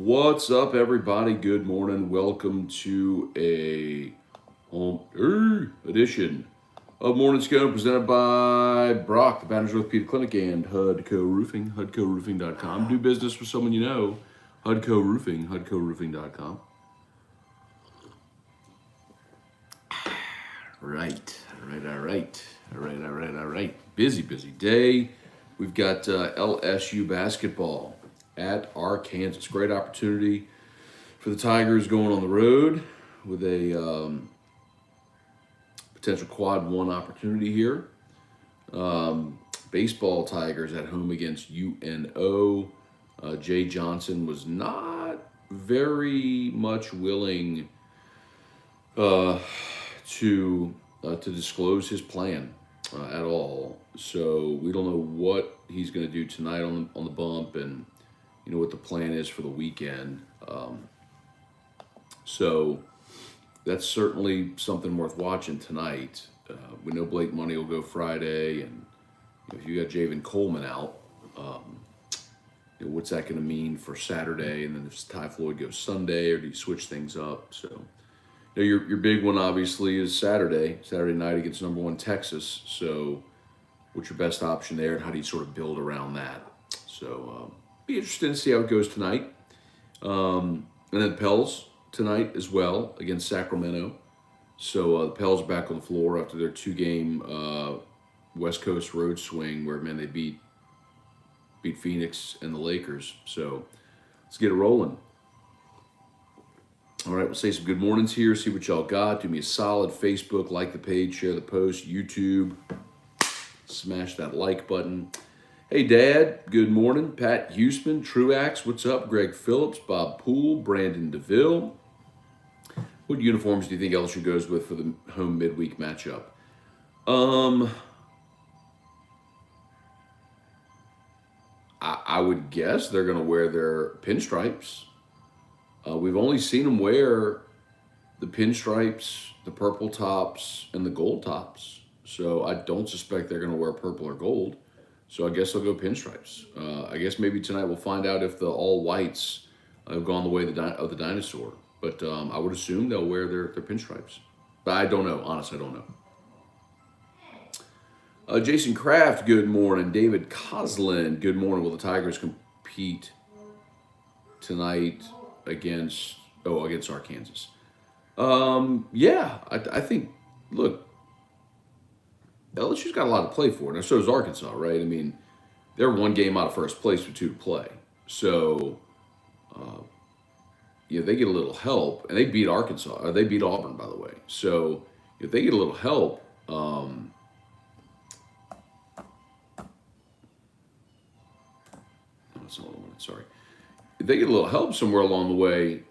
What's up, everybody? Good morning. Welcome to a edition of Morning Scone presented by Brock, the Banners Growth Peter Clinic, and HUDCO Roofing, HUDCORoofing.com. Do business with someone you know, HUDCO Roofing, HUDCORoofing.com. All right. Busy day. We've got LSU basketball at Arkansas. Great opportunity for the Tigers going on the road with a potential quad one opportunity here. Baseball Tigers at home against UNO. Jay Johnson was not very much willing to disclose his plan at all. So we don't know what he's going to do tonight on the bump, and what the plan is for the weekend. So that's certainly something worth watching tonight. We know Blake Money will go Friday, and if you got Javen Coleman out, what's that going to mean for Saturday? And then if Ty Floyd goes Sunday, or do you switch things up? So your big one obviously is Saturday night against number one Texas. So what's your best option there, and how do you sort of build around that? So be interested to see how it goes tonight. And then Pels tonight as well against Sacramento. So the Pels are back on the floor after their two-game West Coast road swing where, man, they beat Phoenix and the Lakers. So let's get it rolling. All right, we'll say some good mornings here, see what y'all got. Do me a solid. Facebook, like the page, share the post. YouTube, smash that like button. Hey, Dad, good morning. Pat Huseman, Truax, what's up? Greg Phillips, Bob Poole, Brandon DeVille. What uniforms do you think LSU goes with for the home midweek matchup? I would guess they're going to wear their pinstripes. We've only seen them wear the pinstripes, the purple tops, and the gold tops. So I don't suspect they're going to wear purple or gold. So I guess they'll go pinstripes. I guess maybe tonight we'll find out if the all whites have gone the way of the dinosaur. But I would assume they'll wear their pinstripes. But I don't know. Honestly, I don't know. Jason Kraft, good morning. David Coslin, good morning. Will the Tigers compete tonight against Arkansas? Yeah, I think, look, LSU's got a lot to play for. Now, so does Arkansas, right? I mean, they're one game out of first place with two to play. So, they get a little help, and they beat Arkansas. They beat Auburn, by the way. So, if they get a little help, that's not what I wanted, sorry. If they get a little help somewhere along the way,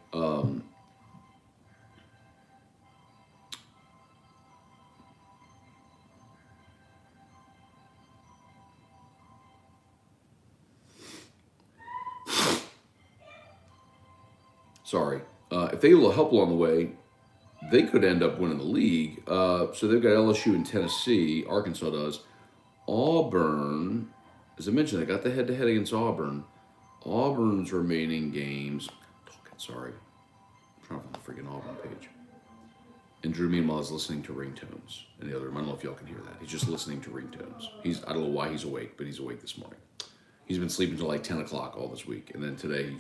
if they get a little help along the way, they could end up winning the league. So they've got LSU and Tennessee. Arkansas does. Auburn, as I mentioned, they got the head-to-head against Auburn. Auburn's remaining games. I'm trying to find the freaking Auburn page. And Drew, meanwhile, is listening to ringtones in the other room. I don't know if y'all can hear that. He's just listening to ringtones. I don't know why he's awake, but he's awake this morning. He's been sleeping until like 10 o'clock all this week. And then today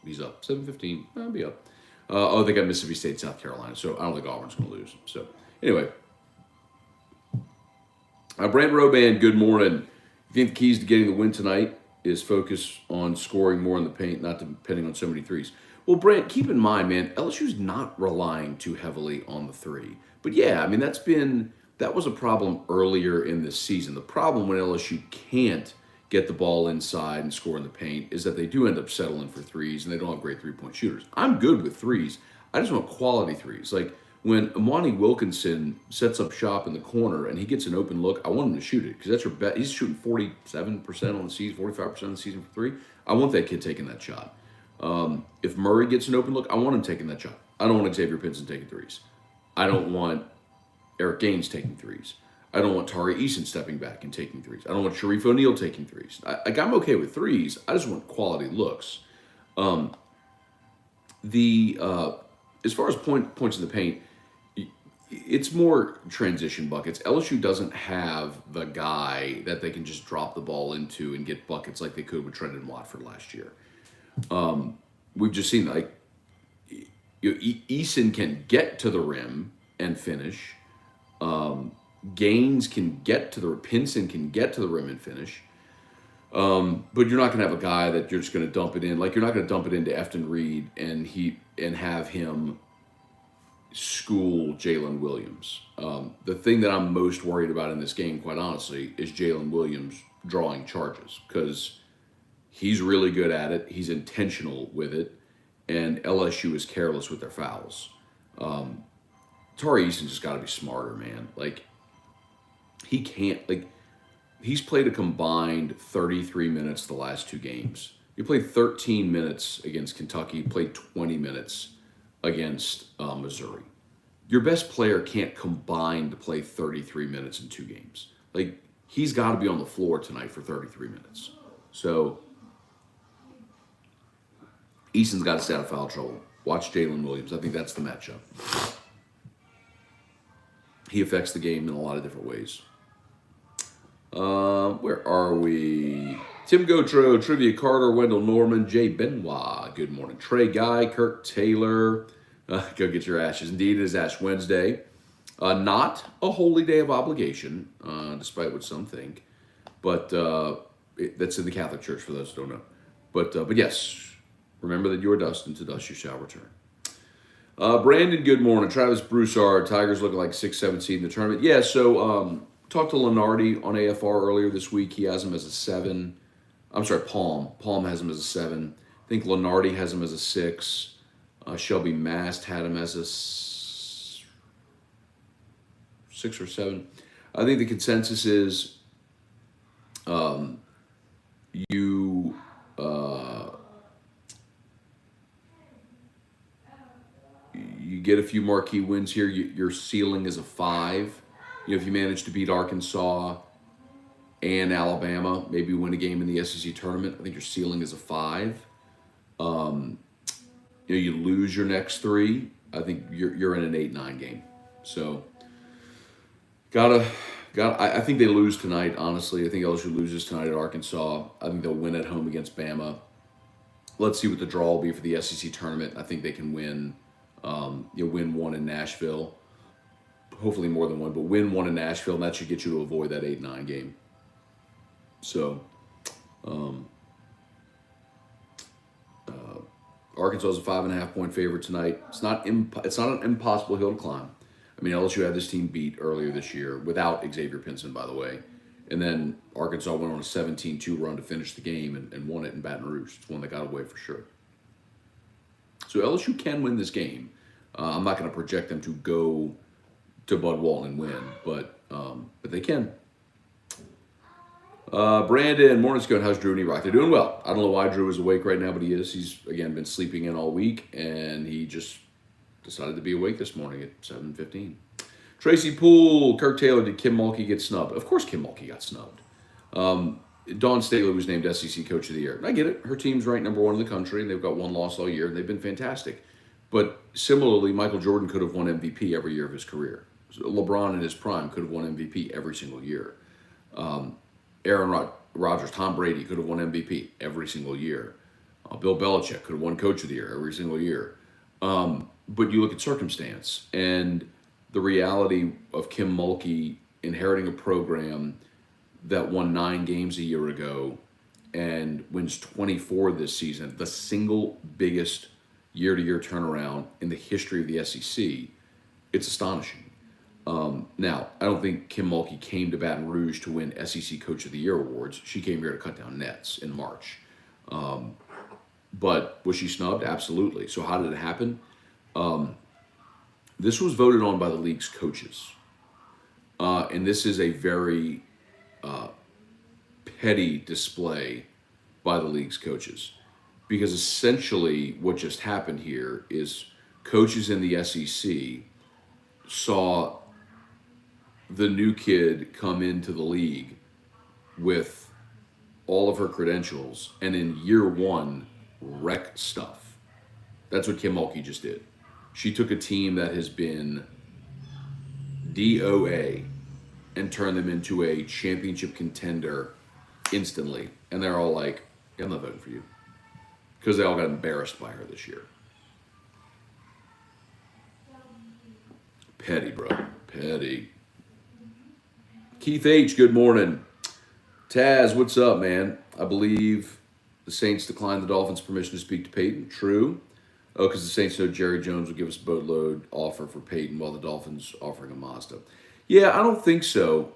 he's up. 7:15, I'll be up. They got Mississippi State, South Carolina. So I don't think Auburn's going to lose. So anyway. Brant Roban, good morning. You think the keys to getting the win tonight is focus on scoring more in the paint, not depending on so many threes? Well, Brant, keep in mind, man, LSU's not relying too heavily on the three. But yeah, I mean, that was a problem earlier in this season. The problem when LSU can't get the ball inside and score in the paint is that they do end up settling for threes, and they don't have great three-point shooters. I'm good with threes. I just want quality threes. Like when Imani Wilkinson sets up shop in the corner and he gets an open look, I want him to shoot it because that's your bet. He's shooting 47% on the season, 45% on the season for three. I want that kid taking that shot. If Murray gets an open look, I want him taking that shot. I don't want Xavier Pinson taking threes. I don't want Eric Gaines taking threes. I don't want Tari Eason stepping back and taking threes. I don't want Sharif O'Neal taking threes. I'm okay with threes. I just want quality looks. The as far as points in the paint, it's more transition buckets. LSU doesn't have the guy that they can just drop the ball into and get buckets like they could with Trendon Watford last year. We've just seen like Eason can get to the rim and finish. Gaines can get to the Pinson can get to the rim and finish. But you're not going to have a guy that you're just going to dump it in. Like you're not going to dump it into Efton Reed and have him school Jalen Williams. The thing that I'm most worried about in this game, quite honestly, is Jalen Williams drawing charges because he's really good at it. He's intentional with it, and LSU is careless with their fouls. Tari Eason just got to be smarter, man. Like he can't like. He's played a combined 33 minutes the last two games. He played 13 minutes against Kentucky. He played 20 minutes against Missouri. Your best player can't combine to play 33 minutes in two games. Like, he's got to be on the floor tonight for 33 minutes. So, Eason's got to stay out of foul trouble. Watch Jalen Williams. I think that's the matchup. He affects the game in a lot of different ways. Where are we? Tim Gotro, Trivia Carter, Wendell Norman, Jay Benoit. Good morning. Trey Guy, Kirk Taylor. Go get your ashes. Indeed, it is Ash Wednesday. Not a holy day of obligation, despite what some think. But that's in the Catholic Church for those who don't know. But yes, remember that you are dust, and to dust you shall return. Brandon, good morning. Travis Broussard, Tigers looking like 6-7 seed in the tournament. Yeah, so talked to Lenardi on AFR earlier this week. He has him as a 7. I'm sorry, Palm. Palm has him as a 7. I think Lenardi has him as a 6. Shelby Mast had him as a 6 or 7. I think the consensus is you get a few marquee wins here. Your ceiling is a 5. You know, if you manage to beat Arkansas and Alabama, maybe win a game in the SEC tournament, I think your ceiling is a 5. You know, you lose your next 3, I think you're in an 8-9 game. So, I think they lose tonight. Honestly, I think LSU loses tonight at Arkansas. I think they'll win at home against Bama. Let's see what the draw will be for the SEC tournament. I think they can win. Win one in Nashville. Hopefully more than one, but win one in Nashville, and that should get you to avoid that 8-9 game. So, Arkansas is a 5.5 point favorite tonight. It's not an impossible hill to climb. I mean, LSU had this team beat earlier this year without Xavier Pinson, by the way, and then Arkansas went on a 17-2 run to finish the game and won it in Baton Rouge. It's one that got away for sure. So LSU can win this game. I'm not going to project them to go to Bud Walton and win, but they can. Brandon, morning, Scone. How's Drew and E-Rock? They're doing well. I don't know why Drew is awake right now, but he is. He's, again, been sleeping in all week, and he just decided to be awake this morning at 7:15. Tracy Poole, Kirk Taylor, did Kim Mulkey get snubbed? Of course Kim Mulkey got snubbed. Dawn Staley was named SEC Coach of the Year. And I get it. Her team's ranked number 1 in the country, and they've got one loss all year, and they've been fantastic. But similarly, Michael Jordan could have won MVP every year of his career. So LeBron in his prime could have won MVP every single year. Aaron Rodgers, Tom Brady could have won MVP every single year. Bill Belichick could have won Coach of the Year every single year. But you look at circumstance and the reality of Kim Mulkey inheriting a program that won 9 games a year ago and wins 24 this season, the single biggest year-to-year turnaround in the history of the SEC. It's astonishing. Now, I don't think Kim Mulkey came to Baton Rouge to win SEC Coach of the Year awards. She came here to cut down nets in March. But was she snubbed? Absolutely. So how did it happen? This was voted on by the league's coaches. And this is a very petty display by the league's coaches. Because essentially what just happened here is coaches in the SEC saw the new kid come into the league with all of her credentials and in year 1 wreck stuff. That's what Kim Mulkey just did. She took a team that has been DOA and turned them into a championship contender instantly. And they're all like, yeah, I'm not voting for you. Because they all got embarrassed by her this year. Petty, bro. Petty. Keith H., good morning. Taz, what's up, man? I believe the Saints declined the Dolphins' permission to speak to Payton. True. Oh, because the Saints know Jerry Jones will give us a boatload offer for Payton while the Dolphins offering a Mazda. Yeah, I don't think so.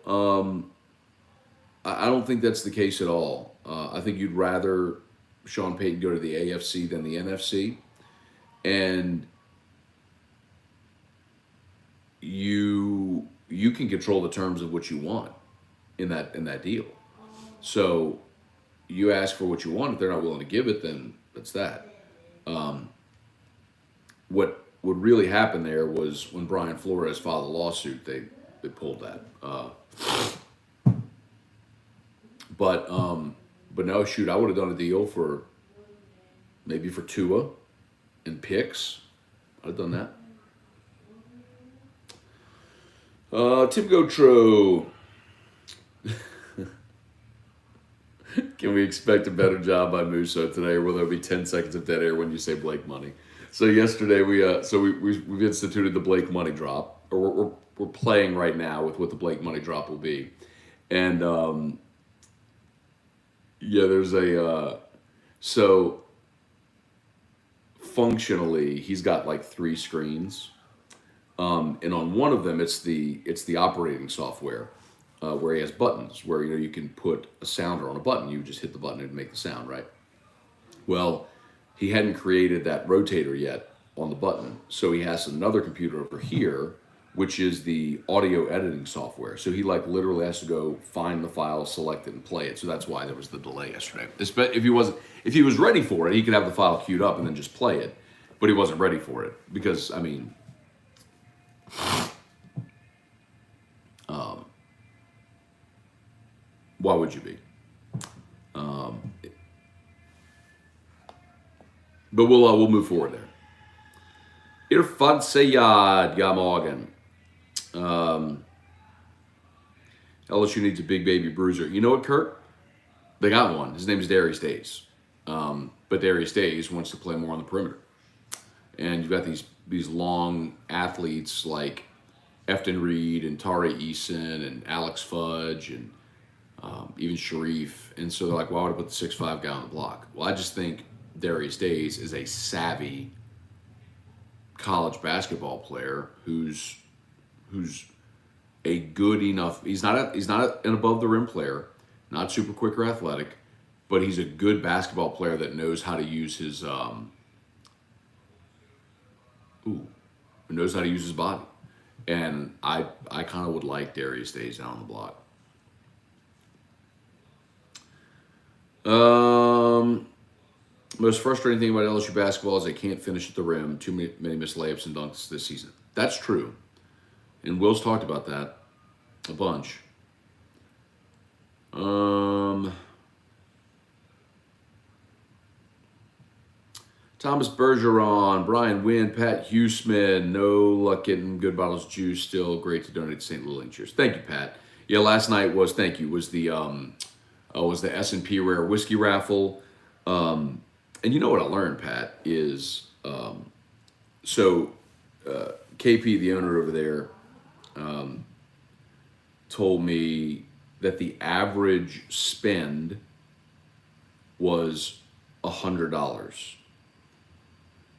I don't think that's the case at all. I think you'd rather Sean Payton go to the AFC than the NFC. And you can control the terms of what you want in that deal. So you ask for what you want. If they're not willing to give it, then that's that. What really happened there was when Brian Flores filed a lawsuit, they pulled that. But no, shoot, I would have done a deal for maybe for Tua and picks. I'd have done that. Tim Gotro. Can we expect a better job by Musso today, or will there be 10 seconds of dead air when you say Blake money? So yesterday we've instituted the Blake money drop, or we're playing right now with what the Blake money drop will be, and there's so functionally he's got like 3 screens, and on one of them it's the operating software. Where he has buttons, where you can put a sounder on a button. You just hit the button and make the sound, right? Well, he hadn't created that rotator yet on the button, so he has another computer over here, which is the audio editing software. So he literally has to go find the file, select it, and play it. So that's why there was the delay yesterday. If he was ready for it, he could have the file queued up and then just play it, but he wasn't ready for it because why would you be? But we'll move forward there. Irfan Sayad, Morgen. LSU needs a big baby bruiser. You know what, Kurt? They got one. His name is Darius Days. But Darius Days wants to play more on the perimeter. And you've got these long athletes like Efton Reed and Tari Eason and Alex Fudge and even Sharif. And so they're like, why would I put the 6'5" guy on the block? Well, I just think Darius Days is a savvy college basketball player who's a good enough. He's not an above the rim player, not super quick or athletic, but he's a good basketball player that knows how to use his body. And I kind of would like Darius Days down on the block. Most frustrating thing about LSU basketball is they can't finish at the rim. Too many missed layups and dunks this season. That's true. And Will's talked about that a bunch. Thomas Bergeron, Brian Wynn, Pat Huseman. No luck getting good bottles of juice. Still great to donate to St. Lillian. Cheers. Thank you, Pat. Yeah, last night was the S&P Rare Whiskey Raffle. And you know what I learned, Pat, is KP, the owner over there, told me that the average spend was $100.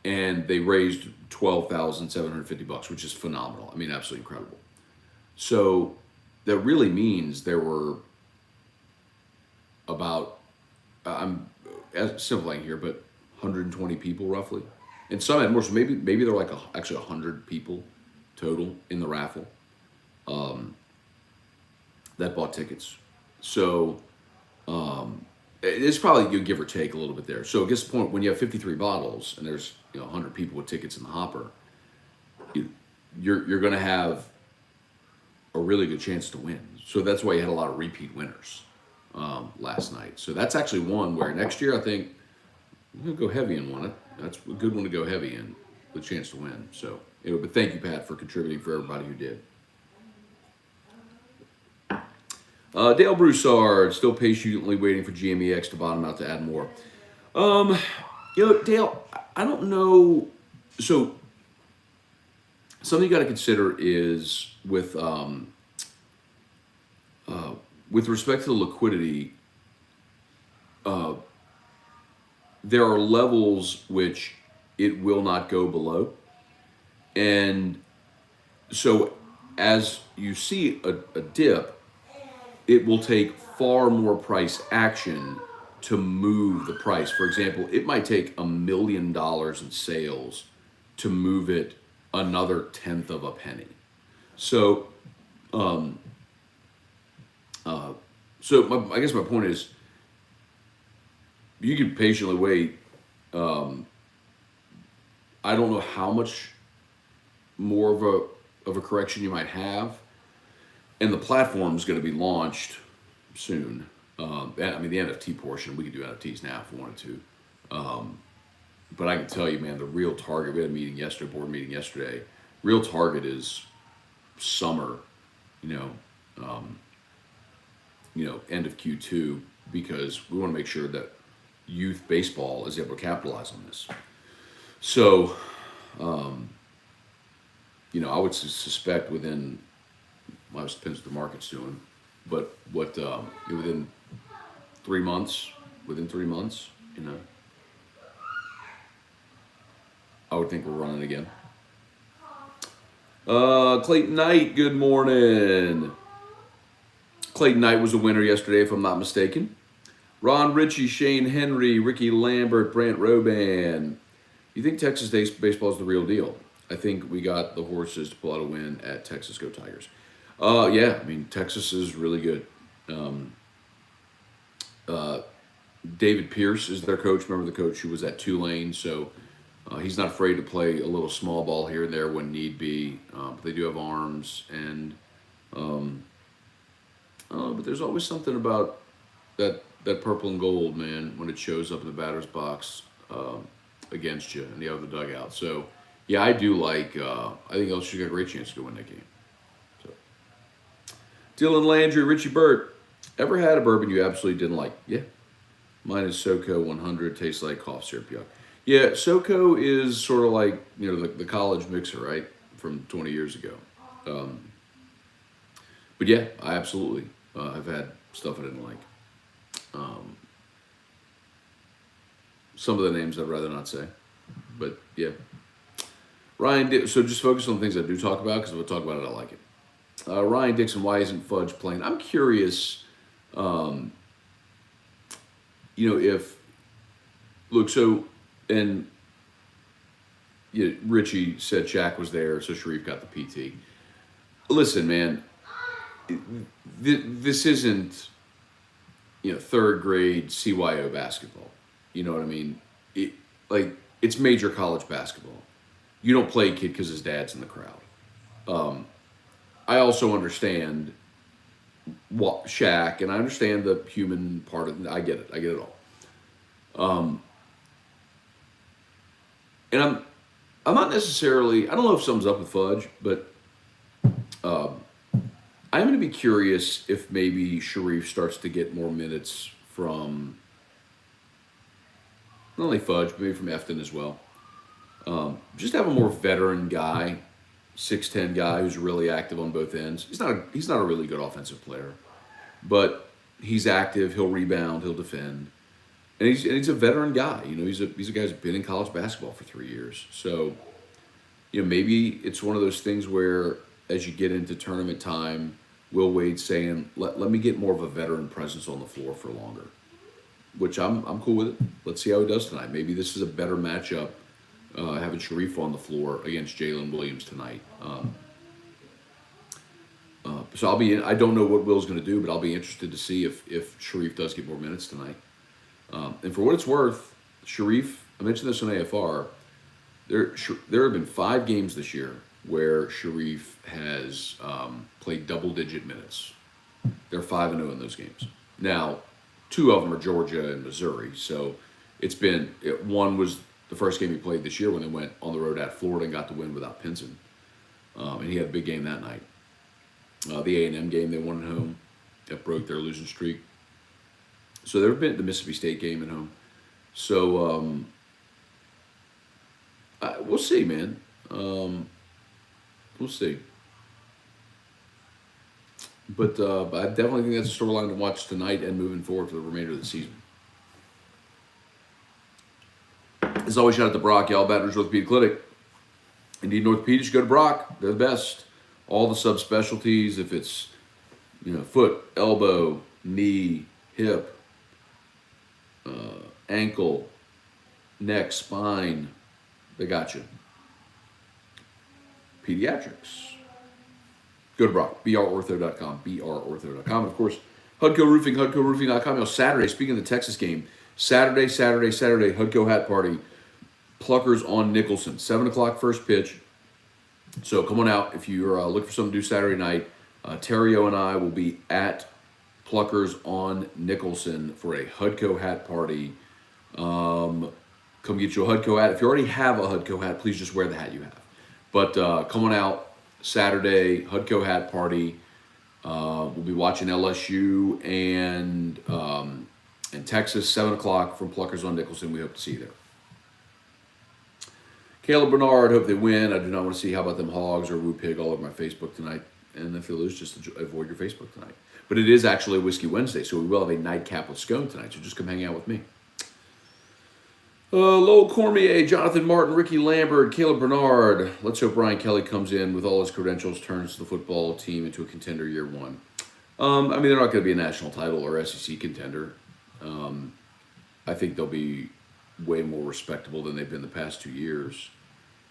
And they raised $12,750, which is phenomenal. I mean, absolutely incredible. So that really means there were about, I'm simplifying here, but 120 people roughly. And some had more, so maybe there were actually 100 people total in the raffle that bought tickets. So it's probably, you give or take a little bit there. So it gets to the point when you have 53 bottles and there's 100 people with tickets in the hopper, you're going to have a really good chance to win. So that's why you had a lot of repeat winners last night. So that's actually one where next year I think I'm going to go heavy and win it. That's a good one to go heavy in, with a chance to win. So, anyway, but thank you, Pat, for contributing for everybody who did. Dale Broussard, still patiently waiting for GMEX to bottom out to add more. Um, Dale, I don't know. So, something you got to consider is with respect to the liquidity, there are levels which it will not go below. And so as you see a dip, it will take far more price action to move the price. For example, it might take $1 million in sales to move it another tenth of a penny. So, I guess my point is, you can patiently wait. I don't know how much more of a correction you might have, and the platform is going to be launched soon. And, I mean, the NFT portion, we could do NFTs now if we wanted to. But I can tell you, man, the real target. We had a meeting yesterday, board meeting yesterday. Real target is summer. End of Q2, because we want to make sure that youth baseball is able to capitalize on this. So, I would suspect within, well, it depends what the market's doing, but within 3 months, I would think we're running again. Clayton Knight, good morning. Clayton Knight was a winner yesterday, if I'm not mistaken. Ron Ritchie, Shane Henry, Ricky Lambert, Brant Roban. You think Texas baseball is the real deal? I think we got the horses to pull out a win at Texas. Go Tigers. Yeah, I mean, Texas is really good. David Pierce is their coach. Remember the coach who was at Tulane, so he's not afraid to play a little small ball here and there when need be. But they do have arms, and but there's always something about that purple and gold, man, when it shows up in the batter's box against you in the other dugout. So, yeah, I do like. I think LSU got a great chance to go win that game. So, Dylan Landry, Richie Burt. Ever had a bourbon you absolutely didn't like? Yeah. Mine is SoCo 100. Tastes like cough syrup. Yuck. Yeah, SoCo is sort of like, the college mixer, right, from 20 years ago. But yeah, I absolutely have had stuff I didn't like. Some of the names I'd rather not say, but yeah. Ryan, so just focus on the things I do talk about, because if I talk about it, I like it. Ryan Dixon, why isn't Fudge playing? I'm curious. If look, so and Richie said Shaq was there, so Sharif got the PT. Listen, man, this isn't third grade CYO basketball. You know what I mean? It's major college basketball. You don't play a kid because his dad's in the crowd. I also understand what Shaq, and I understand the human part of it. I get it all. And I'm not necessarily. I don't know if something's up with Fudge, but I'm going to be curious if maybe Sharif starts to get more minutes from not only Fudge, but maybe from Efton as well. Just have a more veteran guy, 6'10" guy who's really active on both ends. He's not a really good offensive player, but he's active. He'll rebound. He'll defend, and he's a veteran guy. He's a guy who's been in college basketball for 3 years. So, maybe it's one of those things where as you get into tournament time, Will Wade saying, let me get more of a veteran presence on the floor for longer, which I'm cool with it. Let's see how he does tonight. Maybe this is a better matchup, having Sharif on the floor against Jalen Williams tonight. So I don't know what Will's going to do, but I'll be interested to see if Sharif does get more minutes tonight. And for what it's worth, Sharif, I mentioned this on AFR, there have been 5 games this year where Sharif has played double-digit minutes. They're 5-0 in those games. Now, 2 of them are Georgia and Missouri, so it's been one was the first game he played this year when they went on the road at Florida and got the win without Pinson. And he had a big game that night. The A&M game, they won at home. That broke their losing streak. So they've been at the Mississippi State game at home. So we'll see, man. We'll see. But I definitely think that's a storyline to watch tonight and moving forward for the remainder of the season. As always, shout out to Brock, y'all. Baton Rouge Orthopedic Clinic. Indeed, orthopedics, go to Brock. They're the best. All the subspecialties, if it's foot, elbow, knee, hip, ankle, neck, spine, they got you. Pediatrics. Go to Brock, brortho.com, brortho.com. Of course, Hudco Roofing, hudcoroofing.com. Saturday, speaking of the Texas game, Saturday, Hudco Hat Party, Pluckers on Nicholson. 7 o'clock first pitch. So come on out if you're looking for something to do Saturday night. Terrio and I will be at Pluckers on Nicholson for a Hudco Hat Party. Come get you a Hudco hat. If you already have a Hudco hat, please just wear the hat you have. But come on out. Saturday, Hudco Hat Party. We'll be watching LSU and Texas, 7 o'clock from Pluckers on Nicholson. We hope to see you there. Caleb Bernard, hope they win. I do not want to see how about them Hogs or Woo Pig all over my Facebook tonight. And if they lose, just avoid your Facebook tonight. But it is actually Whiskey Wednesday, so we will have a nightcap with Scone tonight. So just come hang out with me. Lowell Cormier, Jonathan Martin, Ricky Lambert, Caleb Bernard. Let's hope Brian Kelly comes in with all his credentials, turns the football team into a contender year one. I mean, they're not going to be a national title or SEC contender. I think they'll be way more respectable than they've been the past 2 years.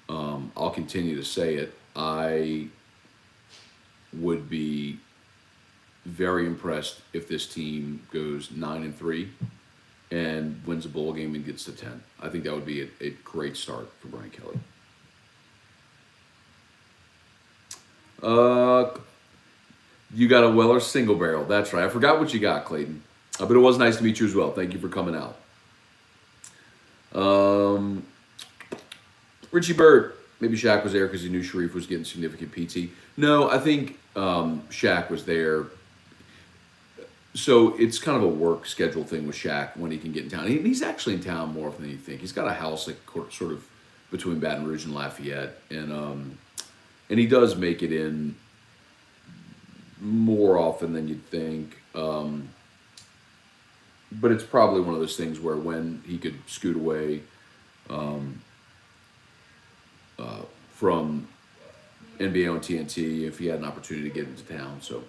I'll continue to say it. I would be very impressed if this team goes 9-3 and wins a bowl game and gets to 10. I think that would be a great start for Brian Kelly. You got a Weller single barrel. That's right. I forgot what you got, Clayton. But it was nice to meet you as well. Thank you for coming out. Richie Bird. Maybe Shaq was there because he knew Sharif was getting significant PT. No, I think Shaq was there. So it's kind of a work schedule thing with Shaq when he can get in town. He's actually in town more often than you think. He's got a house like sort of between Baton Rouge and Lafayette, and he does make it in more often than you'd think. But it's probably one of those things where when he could scoot away from NBA on TNT, if he had an opportunity to get into town, so.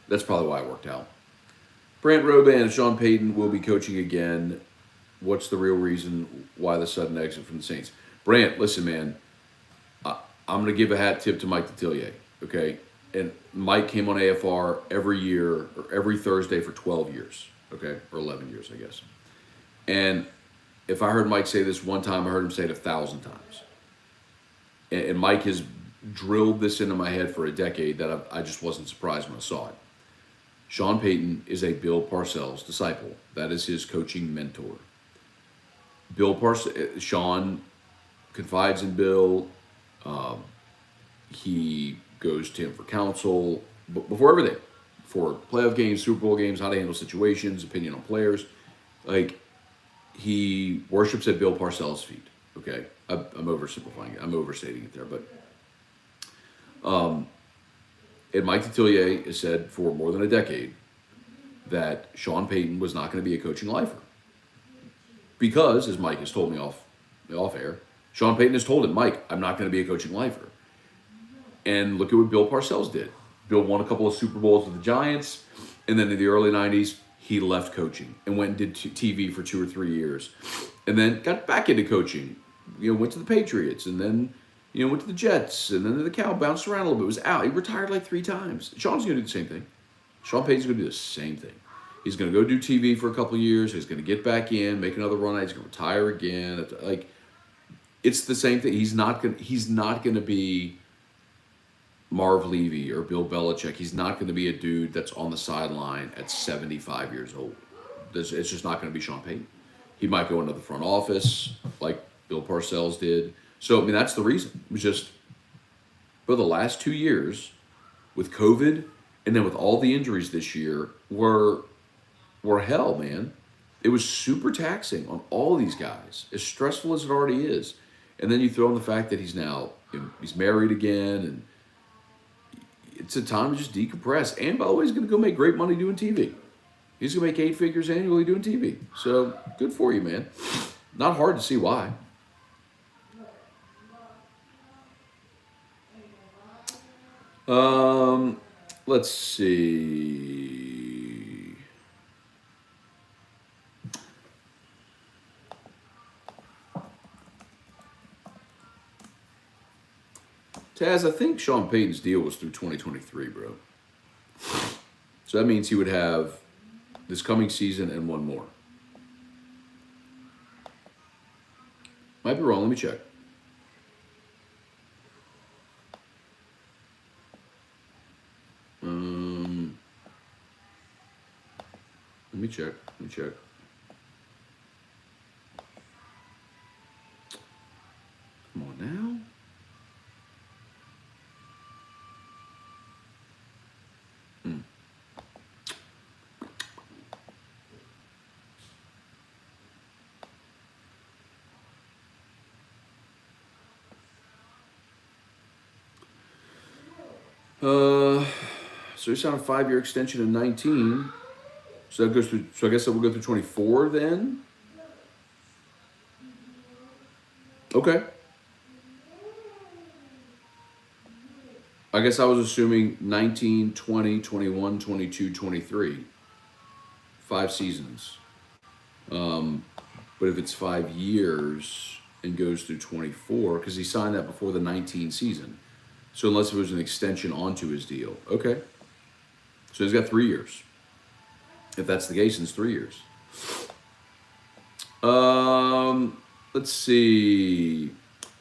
That's probably why it worked out. Brant Roban and Sean Payton will be coaching again. What's the real reason why the sudden exit from the Saints? Brant, listen, man. I'm going to give a hat tip to Mike Detillier, okay? And Mike came on AFR every year, or every Thursday for 12 years, okay? Or 11 years, I guess. And if I heard Mike say this one time, I heard him say it 1,000 times. And Mike has drilled this into my head for a decade that I just wasn't surprised when I saw it. Sean Payton is a Bill Parcells disciple. That is his coaching mentor. Sean confides in Bill. He goes to him for counsel before everything, for playoff games, Super Bowl games, how to handle situations, opinion on players. Like, he worships at Bill Parcells' feet. Okay, I'm oversimplifying it. I'm overstating it there, but. And Mike Detillier has said for more than a decade that Sean Payton was not going to be a coaching lifer. Because, as Mike has told me off air, Sean Payton has told him, Mike, I'm not going to be a coaching lifer. And look at what Bill Parcells did. Bill won a couple of Super Bowls with the Giants, and then in the early 90s, he left coaching and went and did TV for 2 or 3 years. And then got back into coaching. Went to the Patriots, and then went to the Jets, and then the Cow, bounced around a little bit, was out. He retired like 3 times. Sean's going to do the same thing. Sean Payton's going to do the same thing. He's going to go do TV for a couple of years. He's going to get back in, make another run. He's going to retire again. Like, it's the same thing. He's not going to be Marv Levy or Bill Belichick. He's not going to be a dude that's on the sideline at 75 years old. It's just not going to be Sean Payton. He might go into the front office like Bill Parcells did. So, I mean, that's the reason. It was just for the last 2 years with COVID and then with all the injuries this year were hell, man. It was super taxing on all these guys, as stressful as it already is. And then you throw in the fact that he's now, he's married again, and it's a time to just decompress. And by the way, he's going to go make great money doing TV. He's going to make 8 figures annually doing TV. So good for you, man. Not hard to see why. Let's see. Taz, I think Sean Payton's deal was through 2023, bro. So that means he would have this coming season and one more. Might be wrong. Let me check. Let me check. Come on now. So he signed a 5-year extension in 19. So that goes through. So I guess that will go through 24 then. Okay. I guess I was assuming 19, 20, 21, 22, 23. 5 seasons. But if it's 5 years and goes through 24, because he signed that before the 19 season. So unless it was an extension onto his deal. Okay. So he's got 3 years. If that's the case, it's 3 years. Let's see.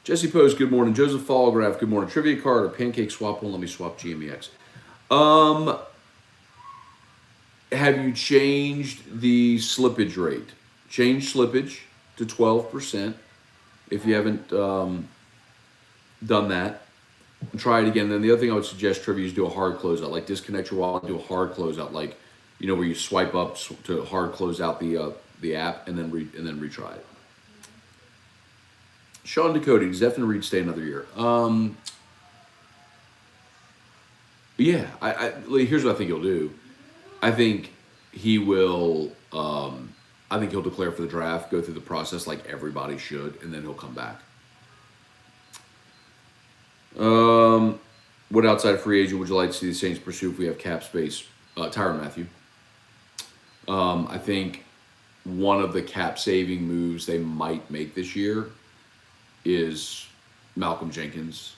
Jesse Post, good morning. Joseph Fallgraph, good morning. Trivia card or pancake swap won't let me swap GMEX. Have you changed the slippage rate? Change slippage to 12%. If you haven't done that, and try it again. Then the other thing I would suggest, trivia, is do a hard closeout. Like disconnect your wallet, do a hard closeout. Like, where you swipe up to hard close out the app and then retry it. Sean Dakota, does Efton Reed stay another year? Yeah. Here's what I think he'll do. I think he will. I think he'll declare for the draft, go through the process like everybody should, and then he'll come back. What outside of free agent would you like to see the Saints pursue if we have cap space? Tyrann Mathieu. I think one of the cap saving moves they might make this year is Malcolm Jenkins.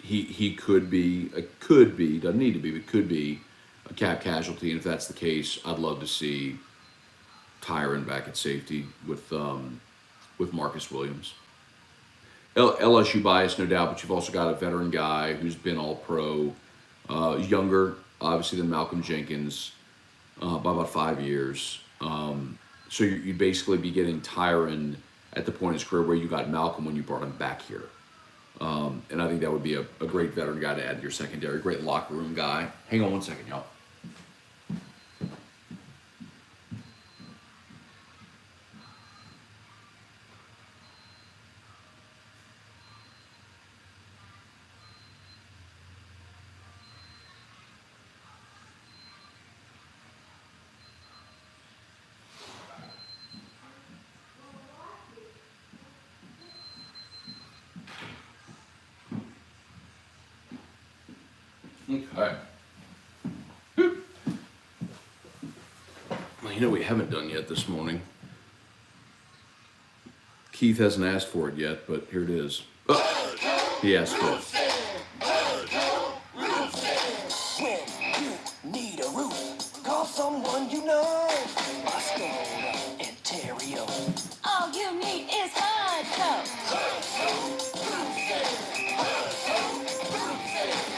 He could be, doesn't need to be, but could be a cap casualty. And if that's the case, I'd love to see Tyrann back at safety with Marcus Williams. LSU bias, no doubt, but you've also got a veteran guy who's been all pro, younger, obviously, than Malcolm Jenkins by about 5 years. So you'd basically be getting Tyrann at the point in his career where you got Malcolm when you brought him back here. And I think that would be a great veteran guy to add to your secondary, great locker room guy. Hang on one second, y'all. Okay. Well, we haven't done yet this morning. Keith hasn't asked for it yet, but here it is. Oh, he asked for it. When you need a roof, call someone you know. Scone and Terrio. All you need is hard coat.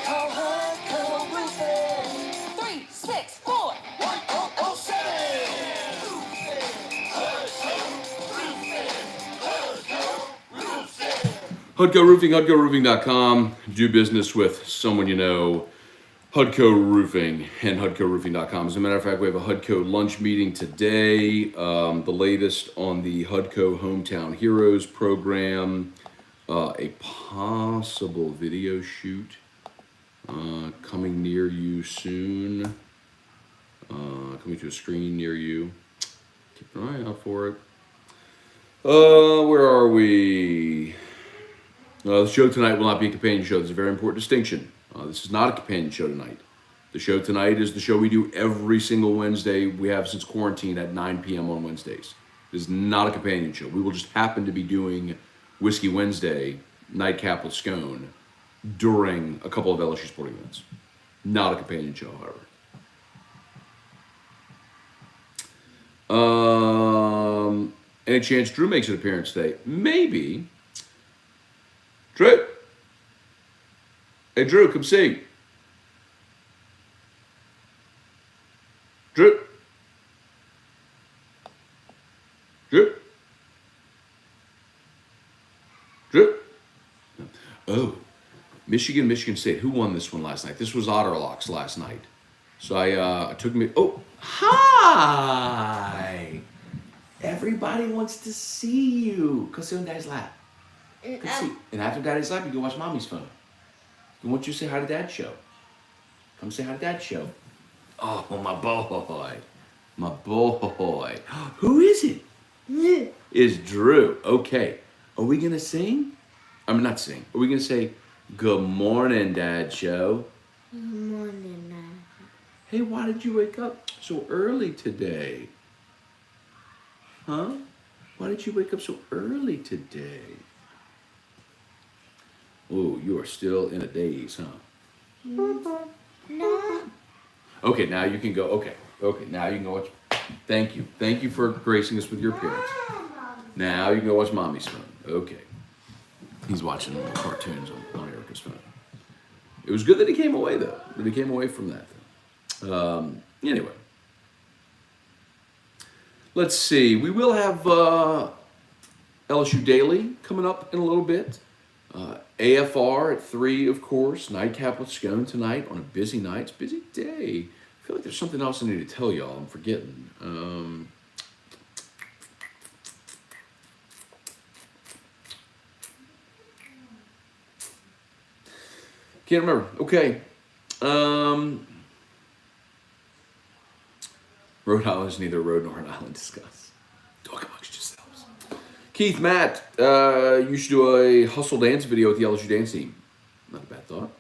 Call Hardco Roofing. 364-1007. Hudco Roofing, HudcoRoofing.com. Do business with someone you know. Hudco Roofing and HudcoRoofing.com. As a matter of fact, we have a Hudco lunch meeting today. The latest on the Hudco Hometown Heroes program. A possible video shoot coming near you soon. Coming to a screen near you. Keep an eye out for it. Where are we? The show tonight will not be a companion show. There's a very important distinction. This is not a companion show tonight. The show tonight is the show we do every single Wednesday. We have since quarantine at 9 p.m. on Wednesdays. This is not a companion show. We will just happen to be doing Whiskey Wednesday, Nightcap with Scone, during a couple of LSU sporting events. Not a companion show, however. Any chance Drew makes an appearance today? Maybe. Drew. Hey, Drew, come see. Drew. Drew. Drew. Oh, Michigan State. Who won this one last night? This was Otterlocks last night. So I took me. Oh, hi. Everybody wants to see you. Come sit on Daddy's lap. Come see. And after Daddy's lap, you can watch Mommy's phone. I want you to say hi to Dad's show. Come say hi to Dad's show. Oh, my boy. My boy. Who is it? It's Drew. Okay. Are we going to sing? I'm not sing. Are we going to say, good morning, Dad show? Good morning, Dad. Hey, why did you wake up so early today? Huh? Why did you wake up so early today? Oh, you are still in a daze, huh? No. Okay, now you can go. Okay, now you can go watch. Thank you. Thank you for gracing us with your appearance. Now you can go watch Mommy's phone. Okay. He's watching cartoons on Erica's phone. It was good that he came away, though. That he came away from that. Anyway. Let's see. We will have LSU Daily coming up in a little bit. AFR at 3, of course. Nightcap with Scone tonight on a busy night. It's a busy day. I feel like there's something else I need to tell y'all. I'm forgetting. Can't remember. Okay. Rhode Island is neither a road nor an island. Discuss. Talk amongst yourselves. Keith, Matt, you should do a hustle dance video with the LSU dance team. Not a bad thought.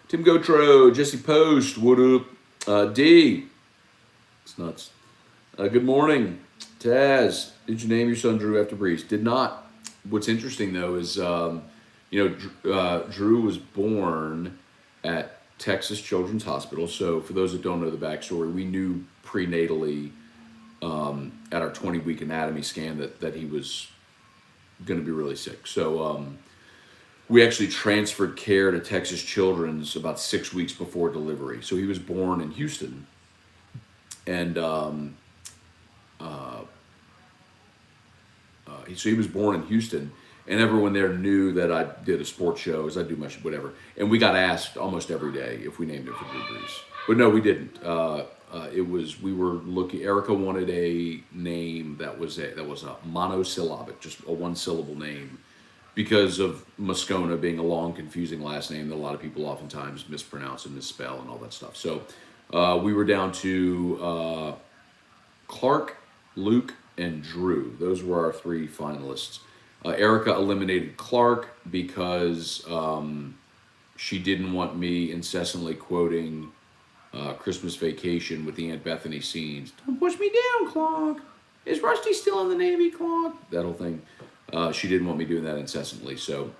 Tim Gotro, Jesse Post, what up? D. It's nuts. Good morning. Taz, did you name your son Drew after Breeze? Did not. What's interesting, though, is, Drew was born at Texas Children's Hospital. So for those that don't know the backstory, we knew prenatally at our 20-week anatomy scan that he was going to be really sick. So we actually transferred care to Texas Children's about 6 weeks before delivery. So he was born in Houston. And so he was born in Houston. And everyone there knew that I did a sports show, as I do much, whatever. And we got asked almost every day if we named him for Drew Brees. But no, we didn't. We were looking, Erica wanted a name that was a monosyllabic, just a one-syllable name, because of Moscona being a long, confusing last name that a lot of people oftentimes mispronounce and misspell and all that stuff. So we were down to Clark, Luke, and Drew. Those were our 3 finalists. Erica eliminated Clark because she didn't want me incessantly quoting Christmas Vacation with the Aunt Bethany scenes. Don't push me down, Clark. Is Rusty still in the Navy, Clark? That whole thing. She didn't want me doing that incessantly. So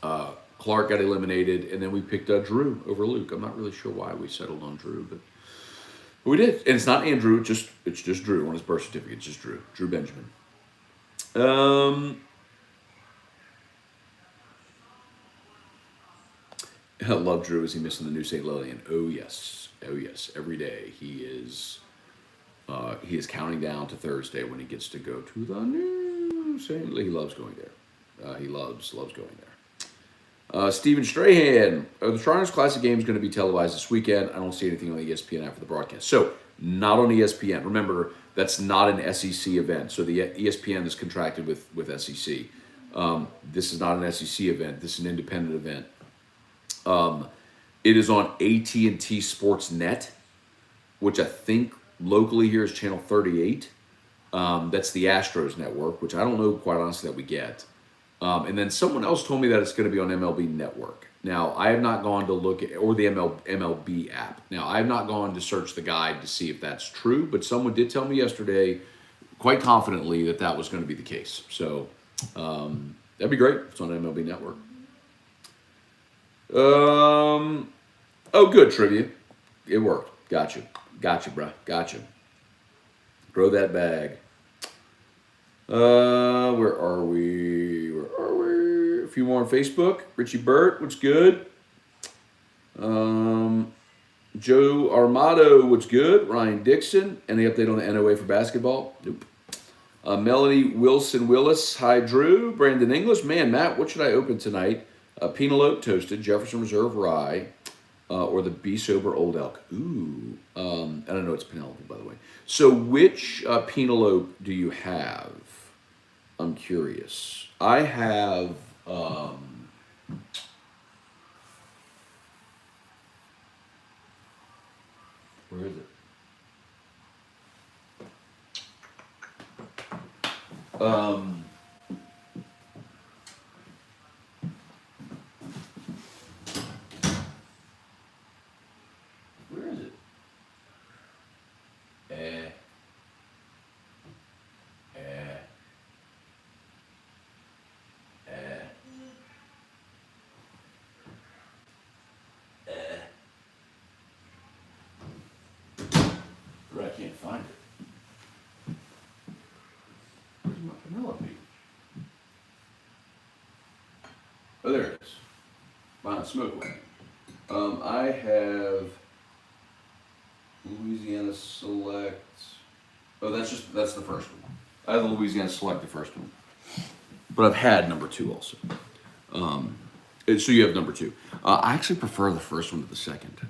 Clark got eliminated, and then we picked Drew over Luke. I'm not really sure why we settled on Drew, but we did. And it's not Andrew, it's just Drew on his birth certificate. It's just Drew. Drew Benjamin. I love Drew. Is he missing the new St. Lillian? Oh yes, every day he is counting down to Thursday when he gets to go to the new St. He loves going there. He loves going there. Stephen Strahan, are the Shriners Classic games going to be televised this weekend? I don't see anything on the ESPN app for the broadcast. So, not on ESPN. Remember, that's not an SEC event. So, the ESPN is contracted with SEC. This is not an SEC event. This is an independent event. It is on AT&T Sports Net, which I think locally here is channel 38. That's the Astros network, which I don't know, quite honestly, that we get. And then someone else told me that it's going to be on MLB Network. Now, I have not gone to look at, or the MLB app. Now, I have not gone to search the guide to see if that's true, but someone did tell me yesterday, quite confidently, that was going to be the case. So, that'd be great if it's on MLB Network. Oh, good, trivia. It worked. Gotcha, bro. Gotcha. Throw that bag. Where are we? A few more on Facebook. Richie Burt, what's good? Joe Armato, what's good? Ryan Dixon, any update on the NOA for basketball? Nope. Melanie Wilson Willis, hi Drew. Brandon English, man, Matt, what should I open tonight? Penelope Toasted, Jefferson Reserve Rye, or the Be Sober Old Elk. Ooh. I don't know, it's Penelope, by the way. So which Penelope do you have? I'm curious. I have, where is it? Where is it? I can't find it. Where's my Penelope? Oh, there it is. Behind smoke wagon. I have Louisiana Select. Oh, that's the first one. I have the Louisiana Select, the first one. But I've had number 2 also. So you have number 2. I actually prefer the first one to the second.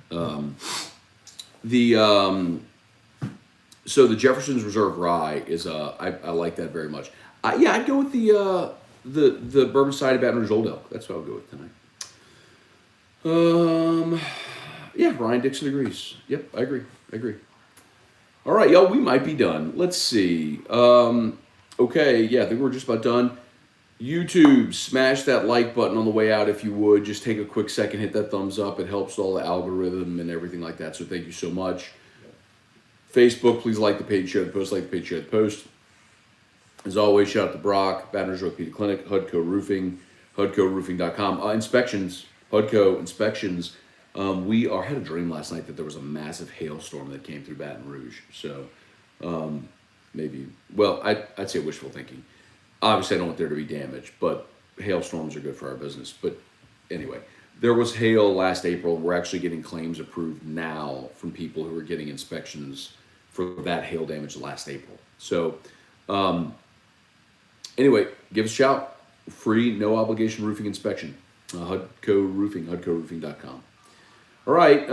So the Jefferson's Reserve Rye is I like that very much. I'd go with the bourbon side of Baton Rouge Old Elk. That's what I'll go with tonight. Ryan Dixon agrees. Yep, I agree. All right, y'all, we might be done. Let's see. Okay, I think we're just about done. YouTube, smash that like button on the way out if you would. Just take a quick second, hit that thumbs up. It helps all the algorithm and everything like that. So thank you so much. Facebook, please like the page, share the post, like the page, share the post. As always, shout out to Brock, Baton Rouge Orthopedic Clinic, HUDCO Roofing, HUDCOroofing.com. Inspections, HUDCO Inspections. I had a dream last night that there was a massive hailstorm that came through Baton Rouge. So I'd say wishful thinking. Obviously, I don't want there to be damage, but hailstorms are good for our business. But anyway, there was hail last April. We're actually getting claims approved now from people who are getting inspections for that hail damage last April. So anyway, give us a shout. Free, no obligation roofing inspection. HUDCO Roofing, HUDCOroofing.com. All right.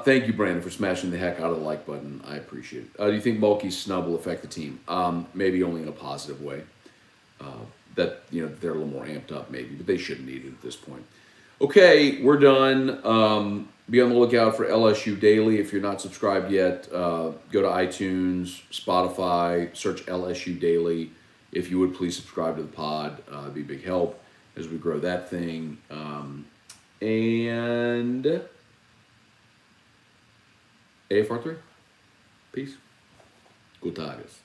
Thank you, Brandon, for smashing the heck out of the like button. I appreciate it. Do you think Mulkey's snub will affect the team? Maybe only in a positive way. That they're a little more amped up maybe, but they shouldn't need it at this point. Okay, we're done. Be on the lookout for LSU Daily. If you're not subscribed yet, go to iTunes, Spotify, search LSU Daily. If you would please subscribe to the pod, it'd be a big help as we grow that thing. And AFR3, peace. Good Tigers.